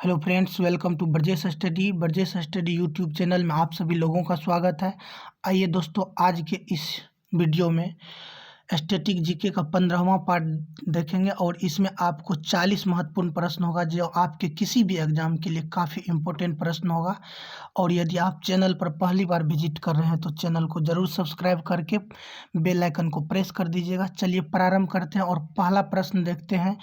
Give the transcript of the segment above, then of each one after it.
Hello friends, welcome to Brajesh study YouTube channel में आप सभी लोगों का स्वागत है। आइए दोस्तों, आज के इस वीडियो में स्टैटिक जीके का 15वां पार्ट देखेंगे और इसमें आपको 40 महत्वपूर्ण प्रश्न होगा जो आपके किसी भी एग्जाम के लिए काफ़ी इम्पोर्टेंट प्रश्न होगा। और यदि आप चैनल पर पहली बार विजिट कर रहे हैं तो चैनल को ज़रूर सब्सक्राइब करके बेल आइकन को प्रेस कर दीजिएगा। चलिए प्रारंभ करते हैं और पहला प्रश्न देखते हैं।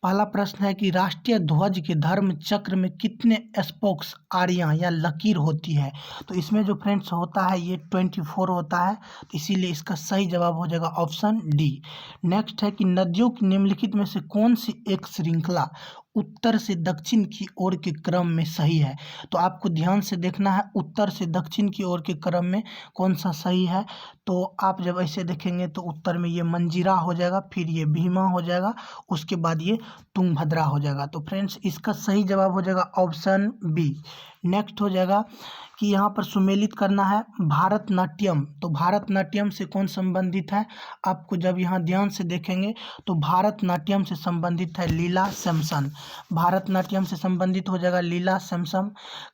पहला प्रश्न है कि राष्ट्रीय ध्वज के धर्म चक्र में कितने स्पोक्स आरियां या लकीर होती है। तो इसमें जो फ्रेंड्स होता है ये 24 होता है, तो इसीलिए इसका सही जवाब हो जाएगा ऑप्शन डी। नेक्स्ट है कि नदियों की निम्नलिखित में से कौन सी एक श्रृंखला उत्तर से दक्षिण की ओर के क्रम में सही है। तो आपको ध्यान से देखना है उत्तर से दक्षिण की ओर के क्रम में कौन सा सही है। तो आप जब ऐसे देखेंगे तो उत्तर में ये मंजीरा हो जाएगा, फिर ये भीमा हो जाएगा, उसके बाद ये तुंगभद्रा हो जाएगा। तो फ्रेंड्स इसका सही जवाब हो जाएगा ऑप्शन बी। नेक्स्ट हो जाएगा कि यहाँ पर सुमेलित करना है भारतनाट्यम। तो भारतनाट्यम से कौन संबंधित है, आपको जब यहाँ ध्यान से देखेंगे तो भारतनाट्यम से संबंधित है लीला सैमसन। भारतनाट्यम से संबंधित हो जाएगा लीला सैमसन।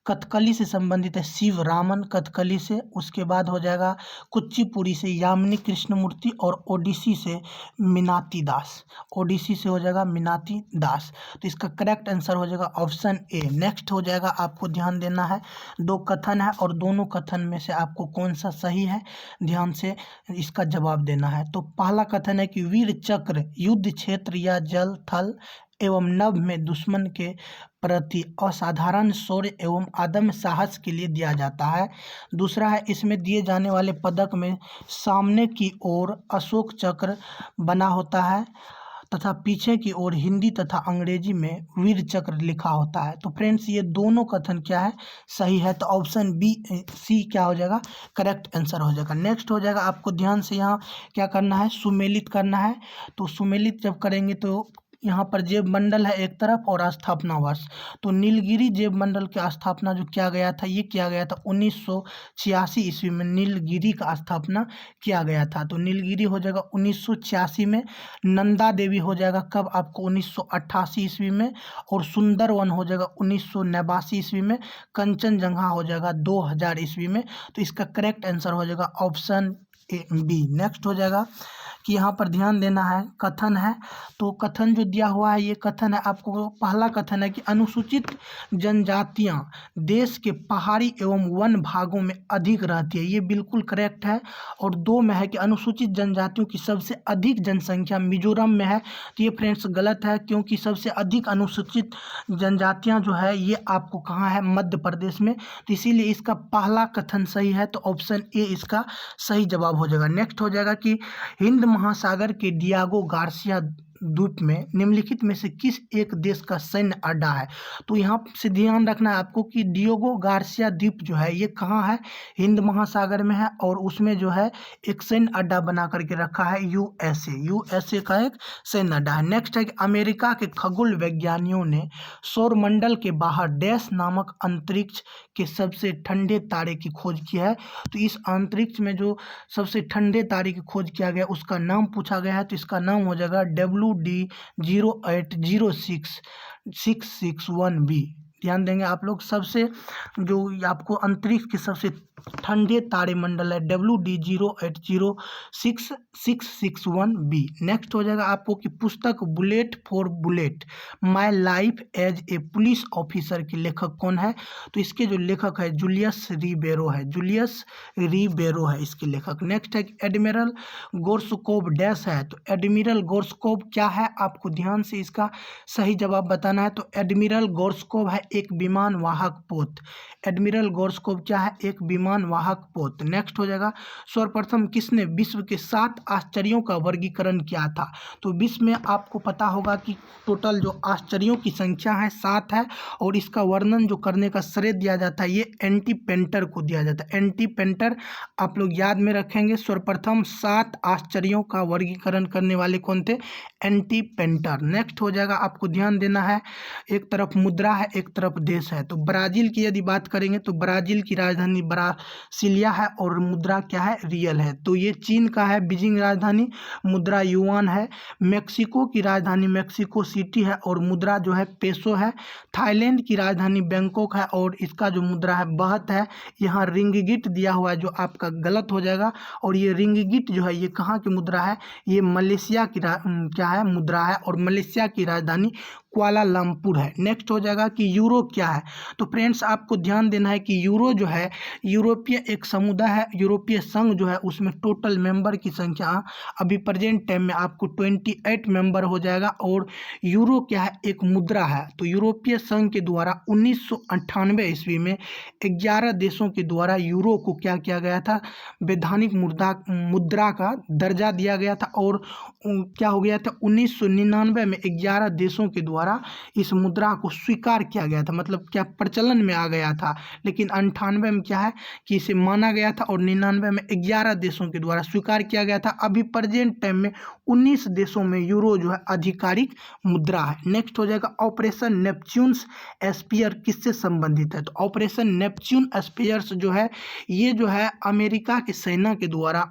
कथकली से संबंधित है शिव रामन कथकली से। उसके बाद हो जाएगा कुचिपुड़ी से यामिनी कृष्णमूर्ति और ओडिसी से मीनाती दास। ओडिसी से हो जाएगा मीनाती दास। तो इसका करेक्ट आंसर हो जाएगा ऑप्शन ए। नेक्स्ट हो जाएगा, आपको ध्यान देना है, दो कथन है और दोनों कथन में से आपको कौन सा सही है ध्यान से इसका जवाब देना है। तो पहला कथन है कि वीर चक्र युद्ध क्षेत्र या जल थल एवं नभ में दुश्मन के प्रति असाधारण शौर्य एवं अदम्य साहस के लिए दिया जाता है। दूसरा है, इसमें दिए जाने वाले पदक में सामने की ओर अशोक चक्र बना होता है तथा पीछे की ओर हिंदी तथा अंग्रेजी में वीर चक्र लिखा होता है। तो फ्रेंड्स ये दोनों कथन क्या है, सही है। तो ऑप्शन बी सी क्या हो जाएगा, करेक्ट आंसर हो जाएगा। नेक्स्ट हो जाएगा, आपको ध्यान से यहाँ क्या करना है, सुमेलित करना है। तो सुमेलित जब करेंगे तो यहाँ पर जेब मंडल है एक तरफ और स्थापना वर्ष। तो नीलगिरी जेब मंडल की स्थापना जो किया गया था, ये किया गया था 1986 ईस्वी में नीलगिरी का स्थापना किया गया था। तो नीलगिरी हो जाएगा 1986 में। नंदा देवी हो जाएगा कब, आपको 1988 ईस्वी में। और सुंदरवन हो जाएगा 1989 ईस्वी में। कंचनजंगा हो जाएगा 2000 ईस्वी में। तो इसका करेक्ट आंसर हो जाएगा ऑप्शन बी। नेक्स्ट हो जाएगा कि यहाँ पर ध्यान देना है, कथन है। तो कथन जो दिया हुआ है ये कथन है, आपको पहला कथन है कि अनुसूचित जनजातियाँ देश के पहाड़ी एवं वन भागों में अधिक रहती है, ये बिल्कुल करेक्ट है। और दो में है कि अनुसूचित जनजातियों की सबसे अधिक जनसंख्या मिजोरम में है। तो ये फ्रेंड्स गलत है, क्योंकि सबसे अधिक अनुसूचित जनजातियाँ जो है ये आपको कहाँ है, मध्य प्रदेश में। तो इसीलिए इसका पहला कथन सही है, तो ऑप्शन ए इसका सही जवाब हो जाएगा। नेक्स्ट हो जाएगा कि हिंद महासागर के डियागो गार्सिया द्वीप में निम्नलिखित में से किस एक देश का सैन्य अड्डा है। तो यहाँ से ध्यान रखना है आपको कि डियागो गार्सिया द्वीप जो है ये कहाँ है, हिंद महासागर में है और उसमें जो है एक सैन्य अड्डा बना करके रखा है यूएसए का एक सैन्य अड्डा है। नेक्स्ट है कि अमेरिका के खगोल वैज्ञानिकों ने सौरमंडल के बाहर डैश नामक अंतरिक्ष के सबसे ठंडे तारे की खोज की है। तो इस अंतरिक्ष में जो सबसे ठंडे तारे की खोज किया गया उसका नाम पूछा गया है। तो इसका नाम हो जाएगा WD080661b। ध्यान देंगे आप लोग, सबसे जो आपको अंतरिक्ष के सबसे ठंडे तारे मंडल है WD080661b। नेक्स्ट हो जाएगा आपको कि पुस्तक bullet for bullet my life as a police officer के लेखक कौन है। तो इसके जो लेखक है जूलियस रिबेरो है इसके लेखक। नेक्स्ट है कि एडमिरल गोर्सकोव डैश है। तो एडमिरल गोर्सकोव क्या है, आपको ध्यान से इसका सही जवाब बताना है। तो एडमिरल गोर्सकोव है एक विमान वाहक पोत। एडमिरल गोर्सकोव क्या है, एक विमान वाहक पोत। नेक्स्ट हो जाएगा, सर्वप्रथम किसने विश्व के 7 आश्चर्यों का वर्गीकरण किया था। तो विश्व में आपको पता होगा कि टोटल जो आश्चर्यों की संख्या है 7 है और इसका वर्णन जो करने का श्रेय दिया जाता है ये एंटी पेंटर को दिया जाता है। एंटी पेंटर आप लोग याद में रखेंगे, सर्वप्रथम 7 आश्चर्यों का वर्गीकरण करने वाले कौन थे, एंटी पेंटर। नेक्स्ट हो जाएगा, आपको ध्यान देना है, एक तरफ मुद्रा है एक तरफ देश है। तो ब्राज़ील की यदि बात करेंगे तो ब्राज़ील की राजधानी ब्रासिलिया है और मुद्रा क्या है, रियल है। तो ये चीन का है बीजिंग राजधानी, मुद्रा युआन है। मेक्सिको की राजधानी मेक्सिको सिटी है और मुद्रा जो है पेसो है। थाईलैंड की राजधानी बैंकॉक है और इसका जो मुद्रा है बाहत है। यहाँ रिंगगिट दिया हुआ है जो आपका गलत हो जाएगा, और ये रिंगगिट जो है ये कहाँ की मुद्रा है, ये मलेशिया की क्या है, मुद्रा है, और मलेशिया की राजधानी कुआलालंपुर है। नेक्स्ट हो जाएगा कि यूरो क्या है। तो फ्रेंड्स आपको ध्यान देना है कि यूरो जो है यूरोपीय एक समुदाय है, यूरोपीय संघ जो है उसमें टोटल मेंबर की संख्या अभी प्रेजेंट टाइम में आपको 28 मेंबर हो जाएगा। और यूरो क्या है, एक मुद्रा है। तो यूरोपीय संघ के द्वारा 1998 ईस्वी में 11 देशों के द्वारा यूरो को क्या किया गया था, वैधानिक मुद्रा का दर्जा दिया गया था। और क्या हो गया था, 1999 में 11 देशों के द्वारा इस मुद्रा को स्वीकार किया गया था, मतलब क्या प्रचलन में आ गया था। लेकिन 98 में क्या है कि इसे माना गया था, और 99 में 11 देशों के द्वारा स्वीकार किया गया था। अभी प्रेजेंट टाइम में 19 देशों में यूरो जो है आधिकारिक मुद्रा है। नेक्स्ट हो जाएगा ऑपरेशन नेपच्यून स्फीयर किससे संबंधित है। तो ऑपरेशन नेपच्यून स्फीयर्स जो है ये जो है अमेरिका के सेना के द्वारा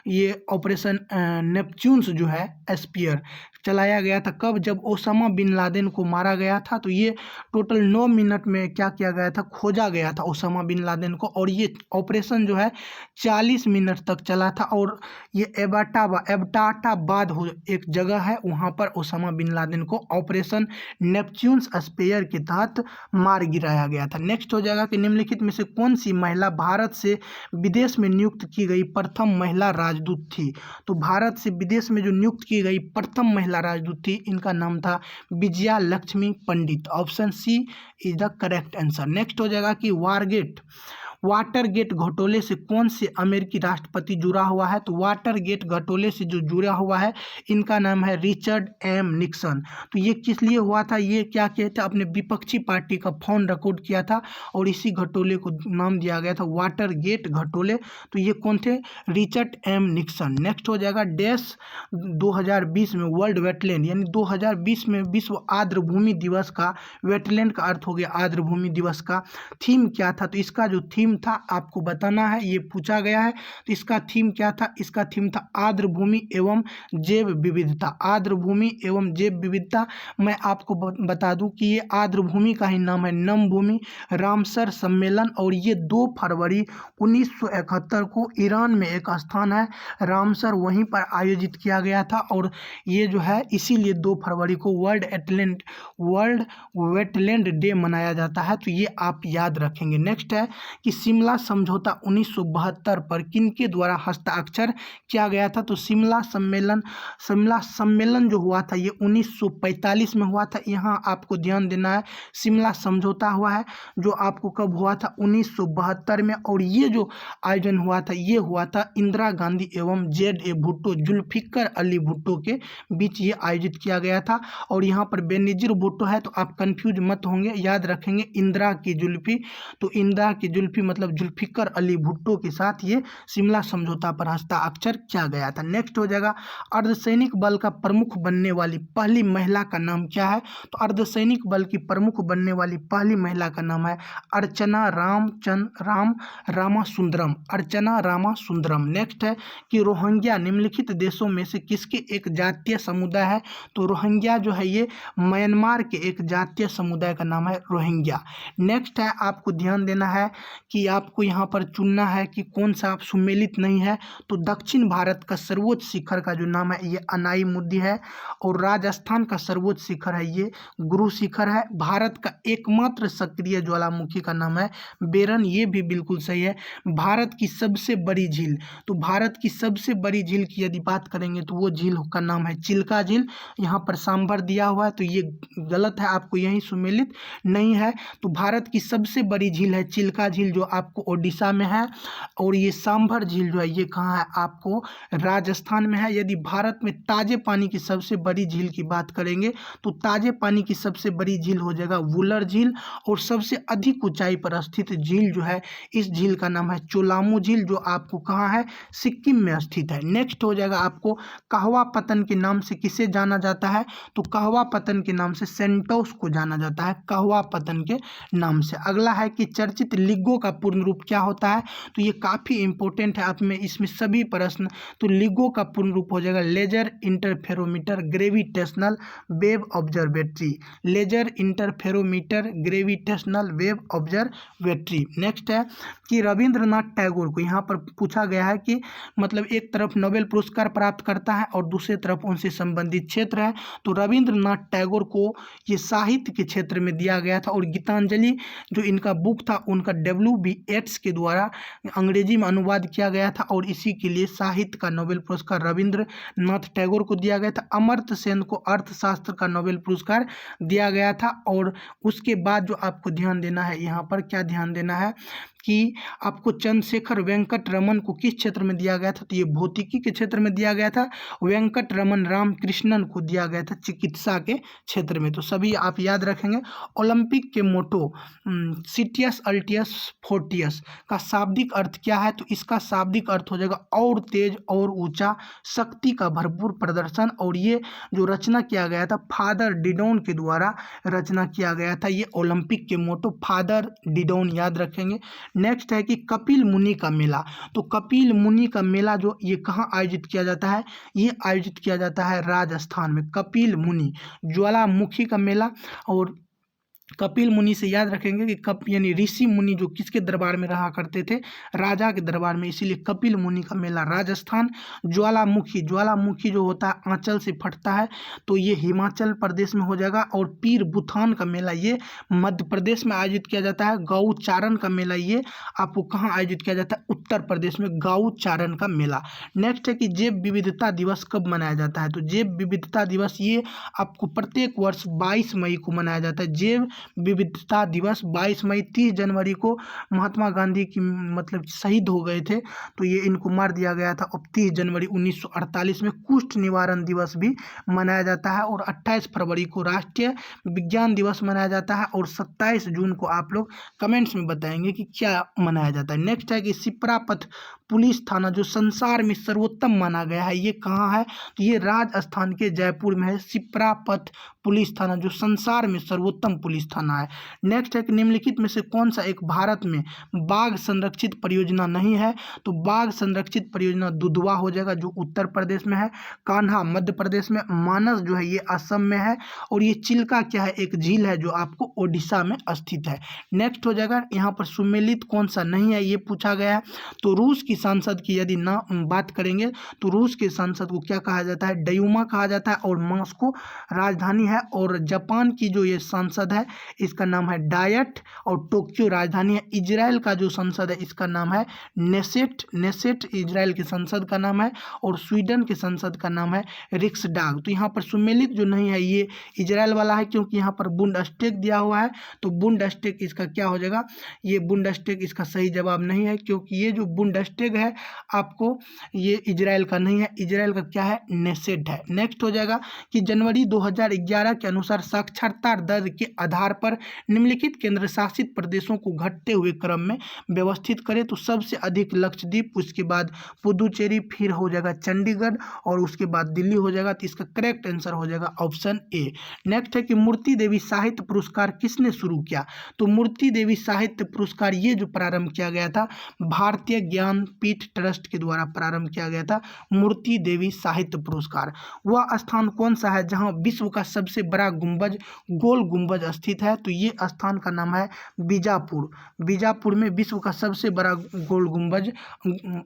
ये ऑपरेशन नेपच्यून जो है स्फीयर चलाया गया था। कब, जब ओसामा बिन लादेन को मारा गया था। तो ये टोटल 9 मिनट में क्या किया गया था, खोजा गया था ओसामा बिन लादेन को। और ये ऑपरेशन जो है 40 मिनट तक चला था। और ये एबटाबाद एक जगह है, वहाँ पर ओसामा बिन लादेन को ऑपरेशन नेपच्यून स्फीयर के तहत मार गिराया गया था। नेक्स्ट हो जाएगा कि निम्नलिखित में से कौन सी महिला भारत से विदेश में नियुक्त की गई प्रथम महिला राजदूत थी। तो भारत से विदेश में जो नियुक्त की गई प्रथम महिला राजदूत थी, इनका नाम था Vijaya Lakshmi Pandit. Option C is the correct answer. Next हो जाएगा कि वाटरगेट घोटाले से कौन से अमेरिकी राष्ट्रपति जुड़ा हुआ है। तो वाटरगेट घोटाले से जो जुड़ा हुआ है इनका नाम है रिचर्ड एम निक्सन। तो ये किस लिए हुआ था, ये क्या कहते हैं, अपने विपक्षी पार्टी का फोन रिकॉर्ड किया था और इसी घोटाले को नाम दिया गया था वाटरगेट घोटाले। तो ये कौन थे, रिचर्ड एम निक्सन। नेक्स्ट हो जाएगा 2020 में वर्ल्ड वेटलैंड यानी 2020 में विश्व आर्द्रभूमि दिवस का, वेटलैंड का अर्थ हो गया आर्द्रभूमि दिवस का थीम क्या था। तो इसका जो थीम था आपको बताना है, ये पूछा गया है। तो इसका थीम क्या था, इसका थीम था आर्द्रभूमि एवं जैव विविधता। आर्द्रभूमि एवं जैव विविधता। मैं आपको बता दूं कि ये आर्द्रभूमि का ही नाम है नमभूमि रामसर सम्मेलन, और ये 2 फरवरी 1971 को ईरान में एक स्थान है रामसर, वहीं पर आयोजित किया गया था। और ये जो है इसीलिए 2 फरवरी को वर्ल्ड वेटलैंड डे मनाया जाता है। तो ये आप याद रखेंगे। नेक्स्ट है कि शिमला समझौता 1972 पर किनके द्वारा हस्ताक्षर किया गया था। तो शिमला सम्मेलन जो हुआ था ये 1945 में हुआ था। यहाँ आपको ध्यान देना है, शिमला समझौता हुआ है जो आपको कब हुआ था, 1972 में। और ये जो आयोजन हुआ था ये हुआ था इंदिरा गांधी एवं ZA भुट्टो, जुल्फिकर अली भुट्टो के बीच ये आयोजित किया गया था। और यहाँ पर बेनजीर भुट्टो है तो आप कंफ्यूज मत होंगे, याद रखेंगे इंदिरा की जुल्फी। तो इंदिरा की जुल्फी मतलब जुल्फिकर अली भुट्टो के साथ ये शिमला समझौता पर हस्ताक्षर किया गया था। नेक्स्ट हो जाएगा अर्धसैनिक बल का प्रमुख बनने वाली पहली महिला का नाम क्या है। तो अर्धसैनिक बल की प्रमुख बनने वाली पहली महिला का नाम है अर्चना रामासुंदरम। अर्चना रामासुंदरम। नेक्स्ट है कि रोहिंग्या निम्नलिखित देशों में से किसके एक जातीय समुदाय है। तो रोहिंग्या जो है ये म्यांमार के एक जातीय समुदाय का नाम है रोहिंग्या। नेक्स्ट है आपको ध्यान देना है कि आपको यहाँ पर चुनना है कि कौन सा आप सुमेलित नहीं है। तो दक्षिण भारत का सर्वोच्च शिखर का जो नाम है ये अनाई मुद्दी है, और राजस्थान का सर्वोच्च शिखर है ये गुरु शिखर है। भारत का एकमात्र सक्रिय ज्वालामुखी का नाम है बेरन, ये भी बिल्कुल सही है। भारत की सबसे बड़ी झील, तो भारत की सबसे बड़ी झील की यदि बात करेंगे तो वो झील का नाम है चिल्का झील। यहाँ पर सांभर दिया हुआ है तो ये गलत है, आपको यही सुमेलित नहीं है। तो भारत की सबसे बड़ी झील है चिल्का झील जो आपको ओडिशा में है। और ये सांभर झील जो है ये कहाँ है, आपको राजस्थान में है। यदि भारत में ताजे पानी की सबसे बड़ी झील की बात करेंगे तो ताजे पानी की सबसे बड़ी झील हो जाएगा वुलर झील। और सबसे अधिक ऊंचाई पर स्थित झील जो है, इस झील का नाम है चोलामू झील, जो आपको कहाँ है, सिक्किम में स्थित है। नेक्स्ट हो जाएगा आपको कहवा पतन के नाम से किसे जाना जाता है, तो कहवा पतन के नाम से सेंटोस को जाना जाता है, कहवा पतन के नाम से। अगला है कि चर्चित लिगो का पूर्ण रूप क्या होता है, तो ये काफ़ी इंपॉर्टेंट है, आप में इसमें सभी प्रश्न। तो लिगो का पूर्ण रूप हो जाएगा laser interferometer gravitational wave observatory, laser interferometer gravitational wave observatory. Next है कि रविंद्रनाथ टैगोर को यहाँ पर पूछा गया है कि मतलब एक तरफ नोबेल पुरस्कार प्राप्त करता है और दूसरी तरफ उनसे संबंधित क्षेत्र है। तो रविंद्रनाथ टैगोर को ये साहित्य के क्षेत्र में दिया गया था। और गीतांजलि जो इनका बुक था उनका W.B. येट्स के द्वारा अंग्रेजी में अनुवाद किया गया था और इसी के लिए साहित्य का नोबेल पुरस्कार रविंद्रनाथ टैगोर को दिया गया था। अमर्त्य सेन को अर्थशास्त्र का नोबेल पुरस्कार दिया गया था। और उसके बाद जो आपको ध्यान देना है, यहाँ पर क्या ध्यान देना है कि आपको चंद्रशेखर वेंकट रमन को किस क्षेत्र में दिया गया था, तो ये भौतिकी के क्षेत्र में दिया गया था। वेंकट रमन रामकृष्णन को दिया गया था चिकित्सा के क्षेत्र में। तो सभी आप याद रखेंगे। ओलंपिक के मोटो सिटियस अल्टियस फोर्टियस का शाब्दिक अर्थ क्या है, तो इसका शाब्दिक अर्थ हो जाएगा और तेज और ऊंचा, शक्ति का भरपूर प्रदर्शन। और ये जो रचना किया गया था फादर डिडोन के द्वारा रचना किया गया था, ये ओलंपिक के मोटो फादर डिडोन, याद रखेंगे। नेक्स्ट है कि कपिल मुनि का मेला, तो कपिल मुनि का मेला जो ये कहाँ आयोजित किया जाता है, ये आयोजित किया जाता है राजस्थान में, कपिल मुनि ज्वालामुखी का मेला। और कपिल मुनि से याद रखेंगे कि कप यानी ऋषि मुनि जो किसके दरबार में रहा करते थे, राजा के दरबार में, इसीलिए कपिल मुनि का मेला राजस्थान। ज्वालामुखी, ज्वालामुखी जो होता है आंचल से फटता है, तो ये हिमाचल प्रदेश में हो जाएगा। और पीर बुथान का मेला ये मध्य प्रदेश में आयोजित किया जाता है। गौ चारण का मेला ये आपको कहाँ आयोजित किया जाता है, उत्तर प्रदेश में, गौ चारण का मेला। नेक्स्ट है कि जैव विविधता दिवस कब मनाया जाता है, तो जैव विविधता दिवस ये आपको प्रत्येक वर्ष 22 मई को मनाया जाता है। जैव विविधता दिवस 22 मई, 30 जनवरी को महात्मा गांधी की मतलब शहीद हो गए थे, तो ये इनको मार दिया गया था। अब 30 जनवरी 1948 में कुष्ठ निवारण दिवस भी मनाया जाता है। और 28 फरवरी को राष्ट्रीय विज्ञान दिवस मनाया जाता है। और 27 जून को आप लोग कमेंट्स में बताएंगे कि क्या मनाया जाता है। नेक्स्ट है कि सिप्रापथ पुलिस थाना जो संसार में सर्वोत्तम माना गया है, ये कहाँ है, तो ये राजस्थान के जयपुर में है, सिप्रापथ पुलिस थाना जो संसार में सर्वोत्तम पुलिस थाना है। नेक्स्ट है कि निम्नलिखित में से कौन सा एक भारत में बाघ संरक्षित परियोजना नहीं है, तो बाघ संरक्षित परियोजना दुधवा हो जाएगा जो उत्तर प्रदेश में है, कान्हा मध्य प्रदेश में, मानस जो है ये असम में है, और ये चिल्का क्या है, एक झील है जो आपको ओडिशा में स्थित है। नेक्स्ट हो जाएगा यहाँ पर सुमेलित कौन सा नहीं है, ये पूछा गया है। तो रूस की सांसद की यदि ना बात करेंगे तो रूस के सांसद को क्या कहा जाता है, डयूमा कहा जाता है, और मॉस्को राजधानी है। और जापान की जो ये सांसद है इसका नाम है डायट, और टोक्यो राजधानी है। इजराइल का जो संसद है इसका नाम है नेसेट, नेसेट इजराइल के संसद का नाम है। और स्वीडन के संसद का नाम है रिक्सडाग। तो यहाँ पर सुमेलित जो नहीं है ये इजराइल वाला है, क्योंकि यहाँ पर बुंडस्टेग दिया हुआ है, तो बुंडस्टेग इसका क्या हो जाएगा, ये बुंडस्टेग इसका सही जवाब नहीं है, क्योंकि ये जो बुंडस्टेग है आपको ये इजराइल का नहीं है, इजराइल का क्या है, नेसेट है। नेक्स्ट हो जाएगा कि जनवरी 2011 के अनुसार साक्षरता दर के आधार पर निम्नलिखित केंद्र शासित प्रदेशों को घटते हुए क्रम में व्यवस्थित करें, तो सबसे अधिक लक्षद्वीप, उसके बाद पुदुचेरी, फिर हो जाएगा चंडीगढ़, और उसके बाद दिल्ली हो जाएगा। तो इसका करेक्ट आंसर हो जाएगा ऑप्शन ए। नेक्स्ट है कि मूर्ति देवी साहित्य पुरस्कार किसने शुरू किया, तो मूर्ति देवी साहित्य पुरस्कार ये जो प्रारंभ किया गया था भारतीय ज्ञान पीठ ट्रस्ट के द्वारा प्रारंभ किया गया था मूर्ति देवी साहित्य पुरस्कार। वह स्थान कौन सा है जहां विश्व का सबसे बड़ा गुंबज गोल गुंबज स्थित है, तो ये स्थान का नाम है बीजापुर। बीजापुर में विश्व का सबसे बड़ा गोल गुंबज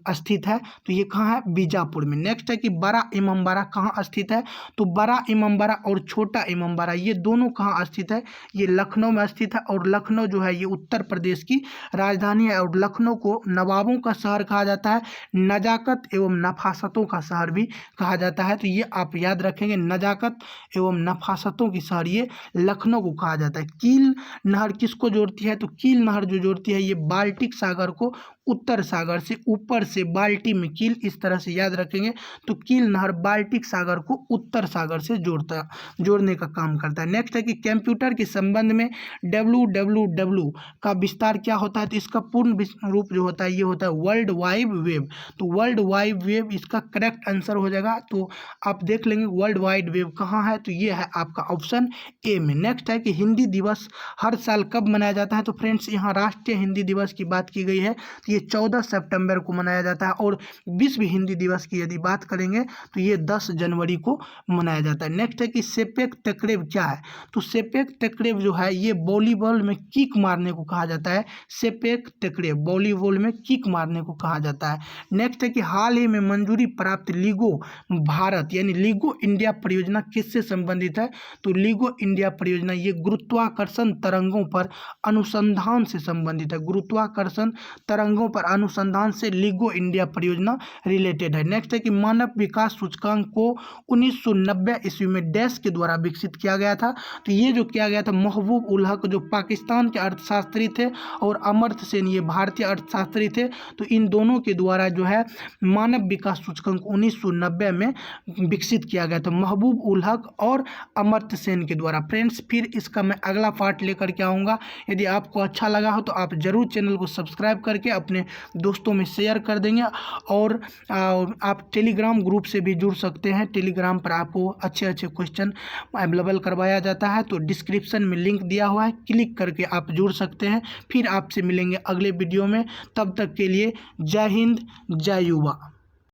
स्थित है, तो ये कहाँ है, बीजापुर में। नेक्स्ट है कि बड़ा इमामबाड़ा कहाँ स्थित है, तो बड़ा इमामबाड़ा और छोटा इमामबाड़ा ये दोनों कहाँ स्थित है, ये लखनऊ में स्थित है। और लखनऊ जो है ये उत्तर प्रदेश की राजधानी है, और लखनऊ को नवाबों का शहर कहा जाता है, नजाकत एवं नफासतों का शहर भी कहा जाता है। तो ये आप याद रखेंगे, नजाकत एवं नफासत विरासतों की शहर ये लखनऊ को कहा जाता है। कील नहर किसको जोड़ती है? तो कील नहर जो जोड़ती है ये बाल्टिक सागर को उत्तर सागर से, ऊपर से बाल्टी में कील, इस तरह से याद रखेंगे। तो कील नहर बाल्टिक सागर को उत्तर सागर से जोड़ने का काम करता है। नेक्स्ट है कि कंप्यूटर के संबंध में www का विस्तार क्या होता है? तो इसका पूर्ण रूप जो होता है ये होता है वर्ल्ड वाइड वेब। तो वर्ल्ड वाइड वेब इसका करेक्ट आंसर हो जाएगा। तो आप देख लेंगे वर्ल्ड वाइड वेब कहाँ है, तो ये है आपका ऑप्शन ए में। नेक्स्ट है कि हिंदी दिवस हर साल कब मनाया जाता है? तो फ्रेंड्स यहाँ राष्ट्रीय हिंदी दिवस की बात की गई है, तो ये 14 सितंबर को मनाया जाता है। और विश्व हिंदी दिवस की यदि बात करेंगे तो ये 10 जनवरी को मनाया जाता है। नेक्स्ट है कि सेपेक तकरेब क्या है? तो सेपेक तकरेब जो है ये वॉलीबॉल में किक मारने को कहा जाता है। सेपेक तकरेब वॉलीबॉल में किक मारने को कहा जाता है। नेक्स्ट है कि हाल ही में मंजूरी प्राप्त लीगो भारत यानी लीगो इंडिया परियोजना किससे संबंधित है? तो लीगो इंडिया परियोजना ये गुरुत्वाकर्षण तरंगों पर अनुसंधान से संबंधित है। गुरुत्वाकर्षण तरंगों पर अनुसंधान से लीगो इंडिया परियोजना रिलेटेड है। नेक्स्ट है कि मानव विकास सूचकांक को 1990 ईस्वी में डैश के द्वारा विकसित किया गया था। तो ये जो किया गया था महबूब उल हक जो पाकिस्तान के अर्थशास्त्री थे और अमर्त्य सेन ये भारतीय अर्थशास्त्री थे, तो इन दोनों के द्वारा जो है मानव विकास सूचकांक 1990 में विकसित किया गया था, महबूब उल हक और अमर्त्य सेन के द्वारा। फ्रेंड्स फिर इसका मैं अगला पार्ट लेकर के आऊँगा। यदि आपको अच्छा लगा हो तो आप जरूर चैनल को सब्सक्राइब करके अपने दोस्तों में शेयर कर देंगे। और आप टेलीग्राम ग्रुप से भी जुड़ सकते हैं। टेलीग्राम पर आपको अच्छे अच्छे क्वेश्चन अवेलेबल करवाया जाता है, तो डिस्क्रिप्शन में लिंक दिया हुआ है, क्लिक करके आप जुड़ सकते हैं। फिर आपसे मिलेंगे अगले वीडियो में। तब तक के लिए जय हिंद, जय युवा।